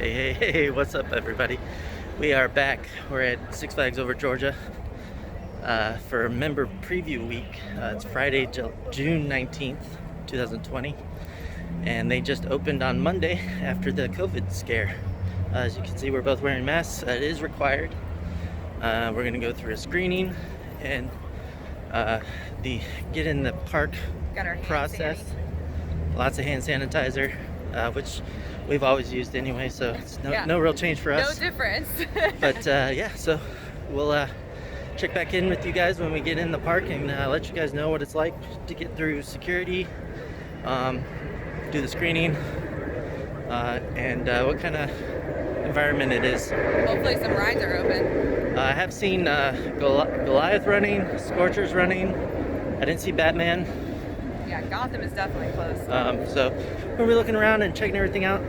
Hey, what's up, everybody? We are back. We're at Six Flags over Georgia for member preview week. It's Friday, June 19th, 2020, and they just opened on Monday after the COVID scare. As you can see, we're both wearing masks. It is required. We're going to go through a screening and the get in the park process. Lots of hand sanitizer, which we've always used anyway, so it's no real change for us. No difference. But yeah, so we'll check back in with you guys when we get in the park and let you guys know what it's like to get through security, do the screening, and what kind of environment it is. Hopefully some rides are open. I have seen Goliath running, Scorchers running. I didn't see Batman. Yeah, Gotham is definitely close. So we'll be looking around and checking everything out.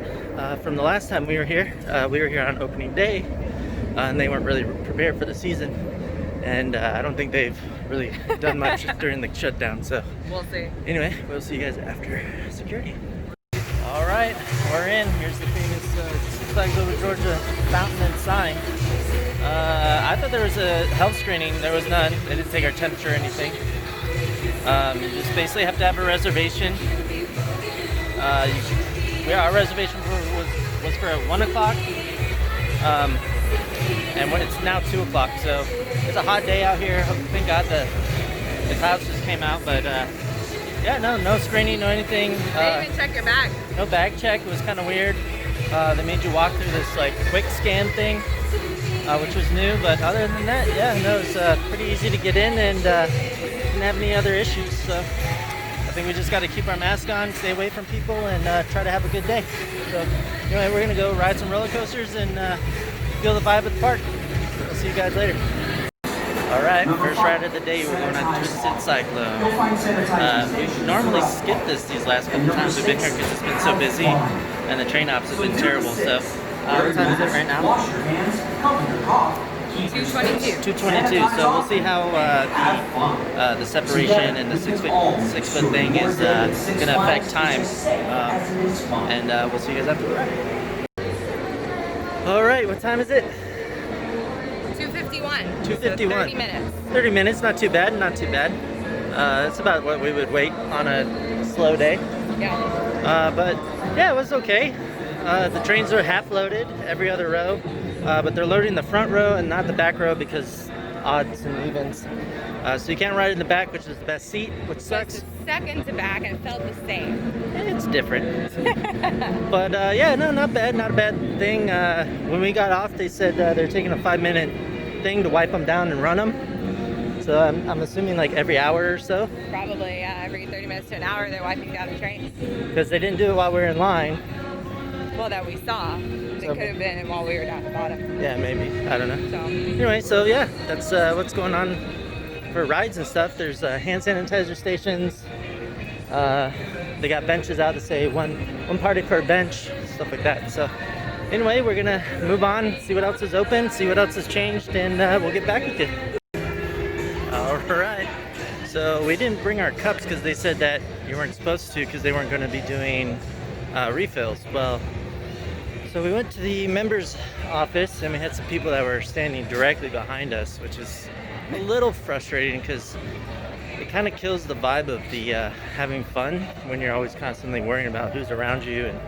From the last time we were here on opening day, and they weren't really prepared for the season. And I don't think they've really done much during the shutdown. So we'll see. Anyway, we'll see you guys after security. All right, we're in. Here's the famous Six Flags over Georgia fountain and sign. I thought there was a health screening. There was none. They didn't take our temperature or anything. You just basically have to have a reservation. Our reservation was for 1 o'clock, and when it's now 2 o'clock, so it's a hot day out here. Thank God the clouds just came out, but yeah, no screening, no anything. They didn't even check your bag. No bag check. It was kind of weird. They made you walk through this like quick scan thing, which was new, but other than that, yeah, no, it was pretty easy to get in and didn't have any other issues. So I think we just got to keep our mask on, stay away from people, and try to have a good day. So anyway, we're gonna go ride some roller coasters and feel the vibe of the park. We'll see you guys later. All right, first ride of the day, we're going on Twisted Cyclone. We normally skip these last couple times we've been here because it's been so busy and the train ops have been terrible. So what time is it right now? 2:22. 2:22. So we'll see how the separation and the six foot thing is going to affect time, and we'll see you guys after the ride. All right, what time is it? 2:51. 2:51. So 30 minutes. 30 minutes, not too bad, not too bad. That's about what we would wait on a slow day. Yeah. But yeah, it was okay. The trains are half loaded every other row, but they're loading the front row and not the back row because odds and evens. So you can't ride in the back, which is the best seat, which sucks. It's second to back and it felt the same. It's different. But yeah, no, not bad, not a bad thing. When we got off, they said they're taking a 5-minute thing to wipe them down and run them. So I'm assuming like every hour or so. Probably, yeah, every 30 minutes to an hour they're wiping down the trains. Because they didn't do it while we were in line. Well, that we saw. It could have been while we were down at the bottom. Yeah, maybe. I don't know. So anyway, so yeah, that's what's going on for rides and stuff. There's hand sanitizer stations. They got benches out to say one party per bench, stuff like that. So anyway, we're gonna move on, see what else is open, see what else has changed, and we'll get back with you. All right. So we didn't bring our cups because they said that you weren't supposed to because they weren't going to be doing refills. Well, so we went to the members office and we had some people that were standing directly behind us, which is a little frustrating because it kind of kills the vibe of the having fun when you're always constantly worrying about who's around you and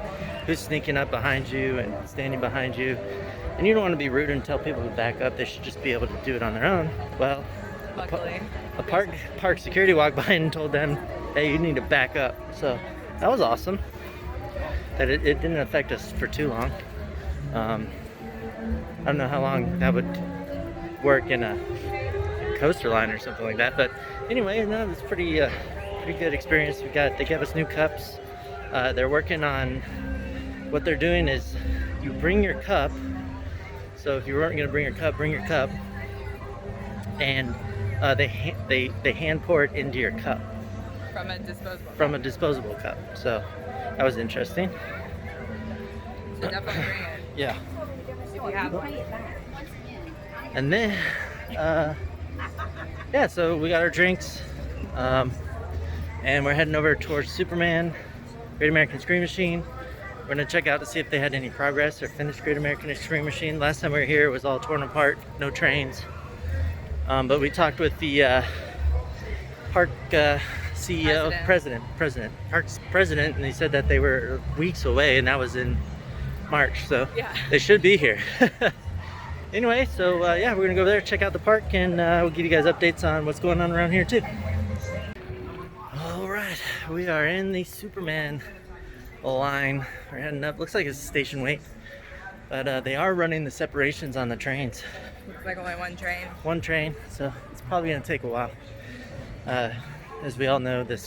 who's sneaking up behind you and standing behind you. And you don't want to be rude and tell people to back up. They should just be able to do it on their own. Well, luckily, a park security walked by and told them, hey, you need to back up. So that was awesome. That it didn't affect us for too long. I don't know how long that would work in a coaster line or something like that. But anyway, no, it's pretty good experience. They gave us new cups. They're working on what they're doing is you bring your cup. So if you weren't going to bring your cup, bring your cup, and they hand pour it into your cup from a disposable cup. So that was interesting. So definitely bring it. Yeah. If you have one. And then yeah, so we got our drinks, and we're heading over towards Superman, Great American Screen Machine, We're gonna check out to see if they had any progress or finished Great American Extreme Machine. Last time we were here, it was all torn apart, no trains. But we talked with the park CEO, park's president, and he said that they were weeks away, and that was in March, so Yeah. they should be here. Anyway, so yeah, we're gonna go there, check out the park, and we'll give you guys updates on what's going on around here too. All right, we are in the Superman line. We're heading up. Looks like it's station weight, but they are running the separations on the trains. Looks like only one train. One train, so it's probably gonna take a while. As we all know, the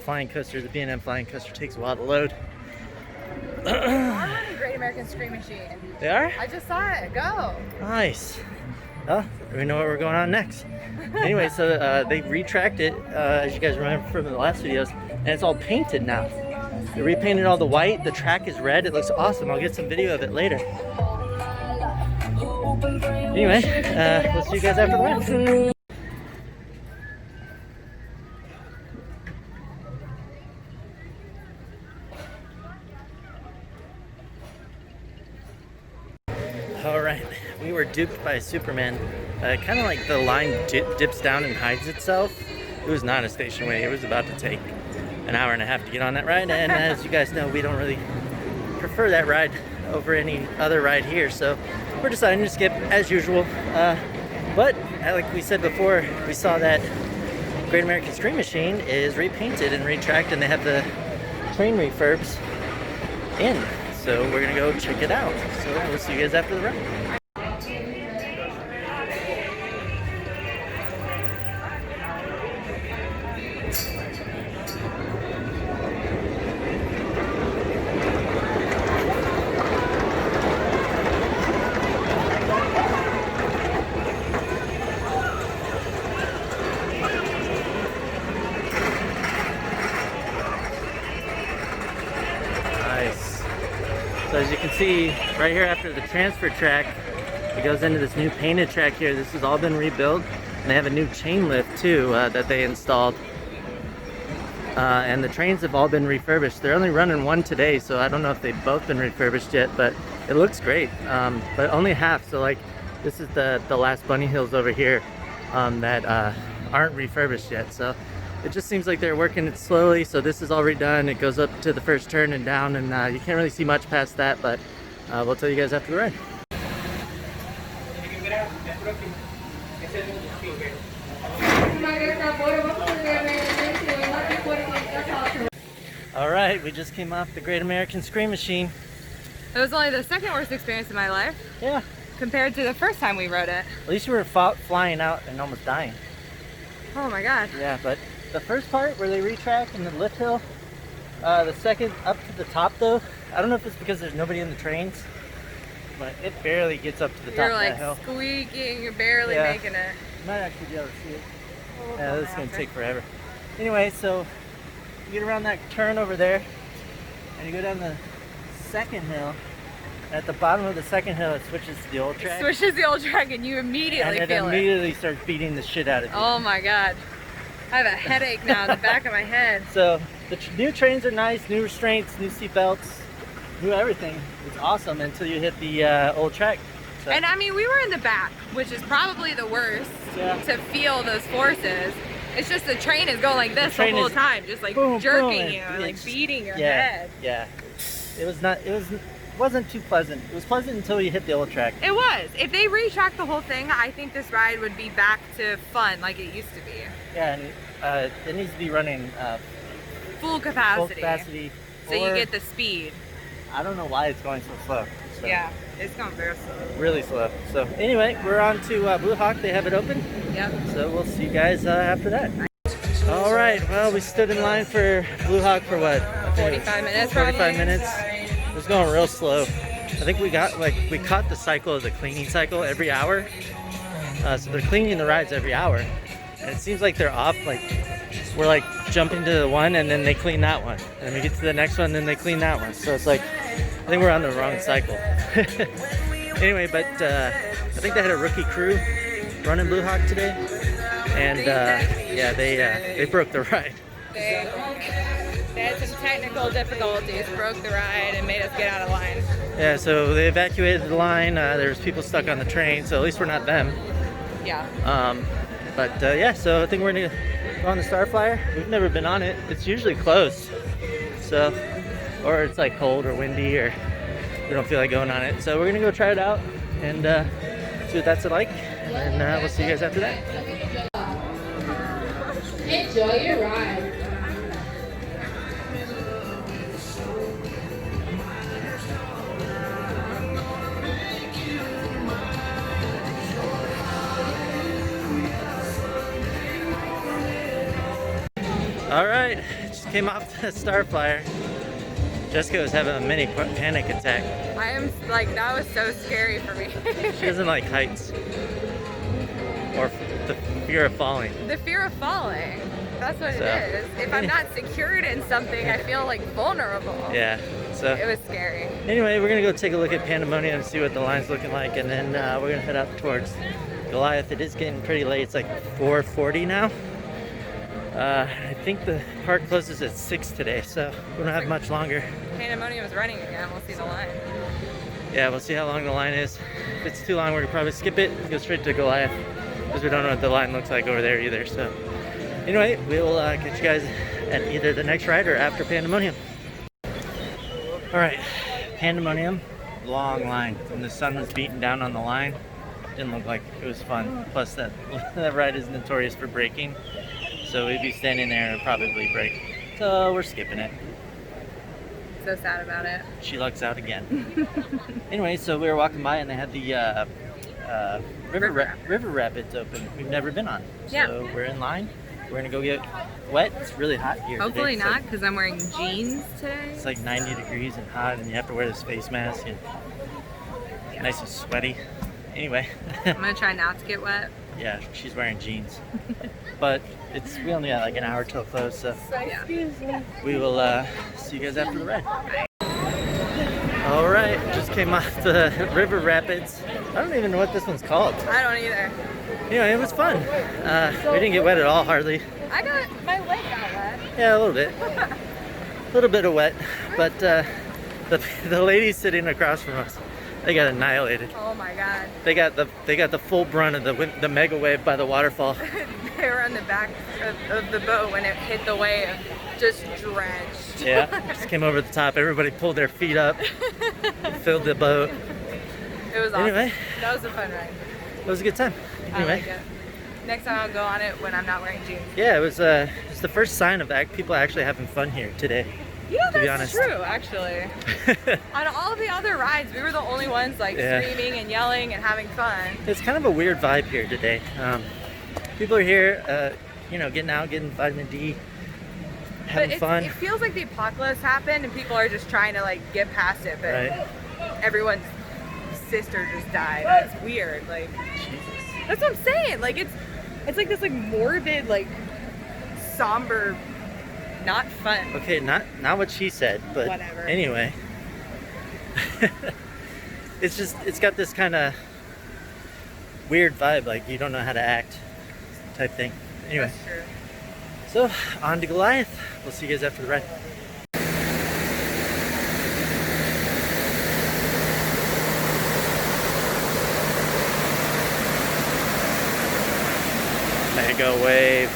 flying coaster, the B&M flying coaster, takes a while to load. They're running Great American Scream Machine. They are? I just saw it. Go. Nice. Well, we know what we're going on next. Anyway, so they retracked it, as you guys remember from the last videos, and it's all painted now. They repainted all the white. The track is red. It looks awesome. I'll get some video of it later. Anyway, we'll see you guys after the ride. Alright, we were duped by Superman. Kind of like the line dips down and hides itself. It was not a station way. It was about to take an hour and a half to get on that ride, and as you guys know, we don't really prefer that ride over any other ride here, so we're deciding to skip as usual. But like we said before, we saw that Great American Scream Machine is repainted and retracked, and they have the train refurbs in. So we're gonna go check it out. So we'll see you guys after the ride. So as you can see, right here after the transfer track, it goes into this new painted track here. This has all been rebuilt, and they have a new chain lift too that they installed. And the trains have all been refurbished. They're only running one today, so I don't know if they've both been refurbished yet, but it looks great. But only half, so like this is the last bunny hills over here that aren't refurbished yet. So it just seems like they're working it slowly. So this is all redone. It goes up to the first turn and down, and you can't really see much past that, but we'll tell you guys after the ride. All right, we just came off the Great American Scream Machine. It was only the second worst experience of my life. Yeah. Compared to the first time we rode it. At least you were flying out and almost dying. Oh my god. Yeah, but the first part where they retrack and the lift hill, the second up to the top though, I don't know if it's because there's nobody in the trains, but it barely gets up to the top of that hill. You're like squeaking, you're barely making it. You might actually be able to see it. Yeah, this is going to take forever. Anyway, so you get around that turn over there, and you go down the second hill. At the bottom of the second hill, it switches to the old track. It switches the old track, and you immediately feel it. And it immediately starts beating the shit out of you. Oh my god. I have a headache now in the back of my head. So the new trains are nice, new restraints, new seat belts, new everything. It's awesome until you hit the old track. So. And I mean, we were in the back, which is probably the worst to feel those forces. It's just the train is going like this the whole time, just like boom, jerking boom, you, and like beating your head. Yeah, wasn't too pleasant. It was pleasant until you hit the old track. It was. If they retracked the whole thing, I think this ride would be back to fun like it used to be. Yeah, and it needs to be running full capacity. Full capacity. So you get the speed. I don't know why it's going so slow. So. Yeah, it's going very slow. Really slow. So anyway, we're on to Blue Hawk. They have it open. Yep. So we'll see you guys after that. All right. Well, we stood in line for Blue Hawk for what? 45 minutes. 45 minutes. It was going real slow. I think we caught the cycle of the cleaning cycle every hour. So they're cleaning the rides every hour. And it seems like they're off, like we're like jumping to the one and then they clean that one. And then we get to the next one and then they clean that one. So it's like, I think we're on the wrong cycle. Anyway, but I think they had a rookie crew running Blue Hawk today. And yeah, they broke the ride. They had some technical difficulties, broke the ride, and made us get out of line. Yeah, so they evacuated the line. There's people stuck on the train, so at least we're not them. Yeah. Yeah, so I think we're gonna go on the Starfire. We've never been on it. It's usually closed, so, or it's like cold or windy, or we don't feel like going on it. So we're gonna go try it out and see what that's like, and we'll see you guys after that. Enjoy your ride. All right, just came off the Starfire. Jessica was having a mini panic attack. I am like, that was so scary for me. She doesn't like heights or the fear of falling. The fear of falling. That's what it is. If I'm not secured in something, I feel like vulnerable. Yeah. So it was scary. Anyway, we're gonna go take a look at Pandemonium and see what the line's looking like, and then we're gonna head up towards Goliath. It is getting pretty late. It's like 4:40 now. I think the park closes at 6 today, so we don't have much longer. Pandemonium is running again. We'll see the line. Yeah, we'll see how long the line is. If it's too long, we're gonna probably skip it and go straight to Goliath, because we don't know what the line looks like over there either. So anyway, we'll catch you guys at either the next ride or after Pandemonium. All right, Pandemonium, long line. When the sun was beating down on the line, didn't look like it was fun. Plus that ride is notorious for braking. So we'd be standing there and probably break. So we're skipping it. So sad about it. She lucks out again. Anyway, so we were walking by and they had the River Rapids open. We've never been on. Yeah. So we're in line. We're gonna go get wet. It's really hot here. Hopefully today. not, because I'm wearing jeans today. It's like 90 degrees and hot, and you have to wear this face mask and nice and sweaty. Anyway. I'm gonna try not to get wet. Yeah, she's wearing jeans. But we only got like an hour till close, so we will see you guys after the ride. All right, just came off the River Rapids. I don't even know what this one's called. I don't either. Anyway, it was fun. We didn't get wet at all, hardly. My leg got wet. Yeah, a little bit. A little bit of wet, but the ladies sitting across from us, they got annihilated. Oh my god. They got the full brunt of the mega wave by the waterfall. They were on the back of the boat when it hit the wave, just drenched. Yeah, just came over the top. Everybody pulled their feet up, filled the boat. It was awesome. Anyway, that was a fun ride. It was a good time. Anyway. I like it. Next time I'll go on it when I'm not wearing jeans. Yeah, it was the first sign of people actually having fun here today. You know, to be that's honest. true, actually. On all the other rides, we were the only ones like screaming and yelling and having fun. It's kind of a weird vibe here today. People are here, getting out, getting vitamin D, having fun. It feels like the apocalypse happened and people are just trying to like get past it, but right. Everyone's sister just died. It's weird. Like, Jesus. That's what I'm saying. Like it's like this like morbid, like somber, not fun. Okay, not what she said, but whatever. Anyway. It's got this kind of weird vibe, like you don't know how to act type thing. Anyway. That's true. So, on to Goliath. We'll see you guys after the ride. Mega wave.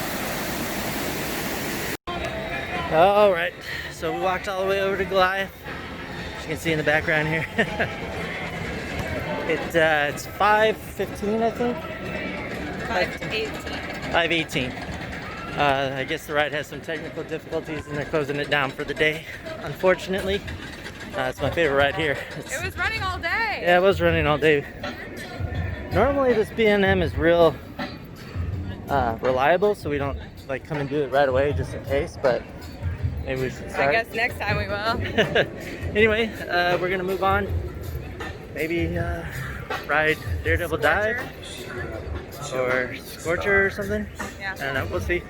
All right, so we walked all the way over to Goliath. As you can see in the background here. It's 5:15, I think. 5:18. 5:18. I guess the ride has some technical difficulties and they're closing it down for the day, unfortunately. It's my favorite ride here. It was running all day. Yeah, it was running all day. Normally this B&M is real reliable, so we don't like come and do it right away just in case, but maybe we should start. I guess next time we will. Anyway, we're gonna move on. Maybe ride Daredevil Dive or Scorcher or something. Yeah. I don't know. We'll see.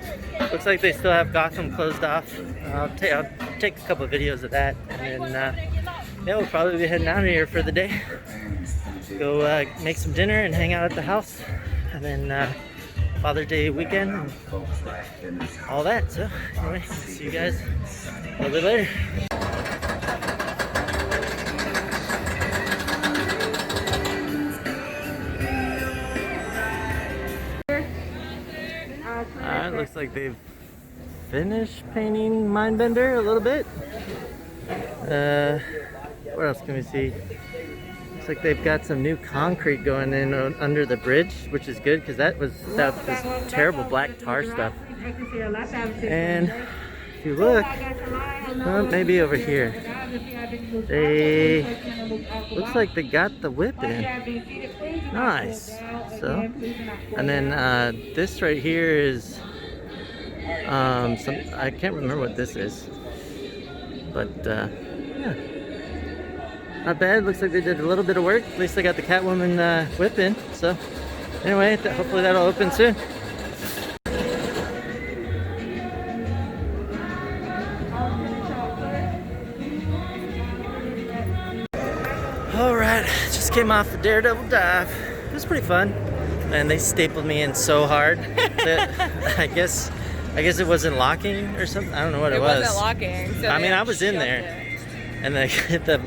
Looks like they still have Gotham closed off. I'll take a couple of videos of that, and then yeah, we'll probably be heading out of here for the day. Go make some dinner and hang out at the house, and then Father's Day weekend and all that. So anyway, see you guys a little bit later. Alright, looks like they've finished painting Mindbender a little bit. What else can we see? Looks like they've got some new concrete going in under the bridge, which is good because that was this terrible black tar stuff. And if you look, maybe over here, looks like they got the whip in. Nice. So, and then this right here is I can't remember what this is, but yeah, not bad. Looks like they did a little bit of work. At least they got the Catwoman whip in. So anyway, hopefully that'll open soon. Alright, just came off the Daredevil Dive. It was pretty fun. And they stapled me in so hard that I guess it wasn't locking or something. I don't know what it was. It wasn't locking. So I mean, I was in there. And the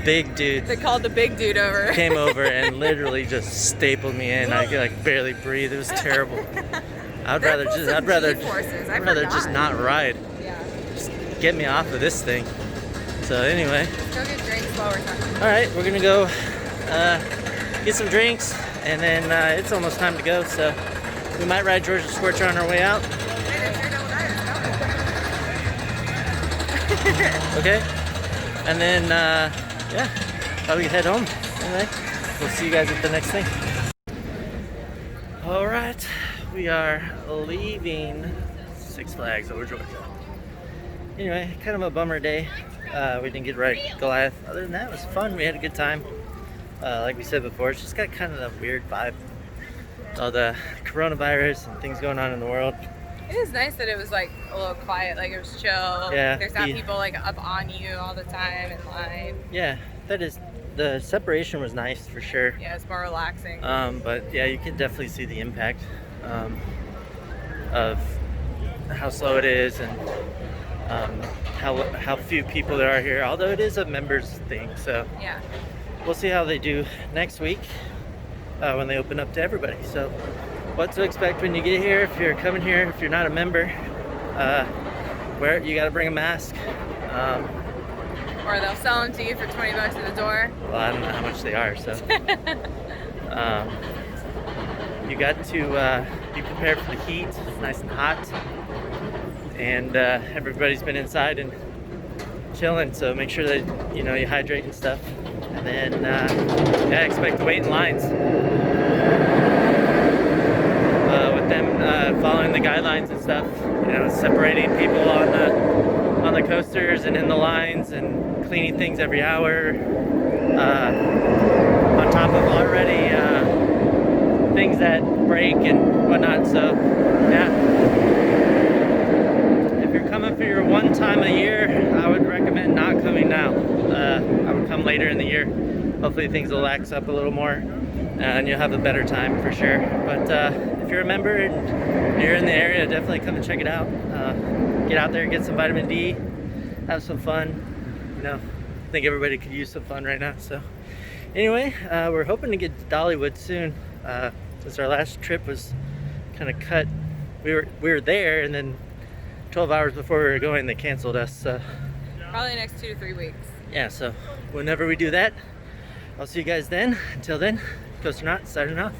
big dude. They called the big dude over. Came over and literally just stapled me in. I could like barely breathe. It was terrible. I'd rather just not ride. Yeah. Just get me off of this thing. So anyway. Go get drinks while we're talking. All right, we're gonna go get some drinks, and then it's almost time to go. So we might ride Georgia Scorcher on our way out. Okay. And then yeah, probably head home. Anyway, we'll see you guys at the next thing. All right, we are leaving Six Flags over Georgia. Anyway, kind of a bummer day. We didn't get to ride Goliath. Other than that, it was fun. We had a good time. Like we said before, it's just got kind of a weird vibe. All the coronavirus and things going on in the world. It is nice that it was like a little quiet, like it was chill. Yeah. There's not people like up on you all the time in line. Yeah, that is, the separation was nice for sure. Yeah, it's more relaxing. But yeah, you can definitely see the impact of how slow it is and how few people there are here. Although it is a members thing, so yeah, we'll see how they do next week when they open up to everybody. So what to expect when you get here if you're coming here, if you're not a member, you got to bring a mask. Or they'll sell them to you for $20 at the door. Well, I don't know how much they are, so you got to be prepared for the heat. It's nice and hot, and everybody's been inside and chilling, so make sure that you hydrate and stuff. And then yeah, expect to wait in lines with them following the guidelines and stuff, separating people on the coasters and in the lines, and cleaning things every hour, on top of already things that break and whatnot. So yeah, if you're coming for your one time a year, I would recommend not coming now. I would come later in the year. Hopefully things will lax up a little more and you'll have a better time for sure. But if you're a member and you're in the area, definitely come and check it out. Get out there, get some vitamin D, have some fun. I think everybody could use some fun right now. So anyway, we're hoping to get to Dollywood soon. Since our last trip was kind of cut, we were there, and then 12 hours before we were going, they canceled us. So probably the next 2 to 3 weeks. Yeah, so whenever we do that, I'll see you guys then. Until then, coaster not signing off.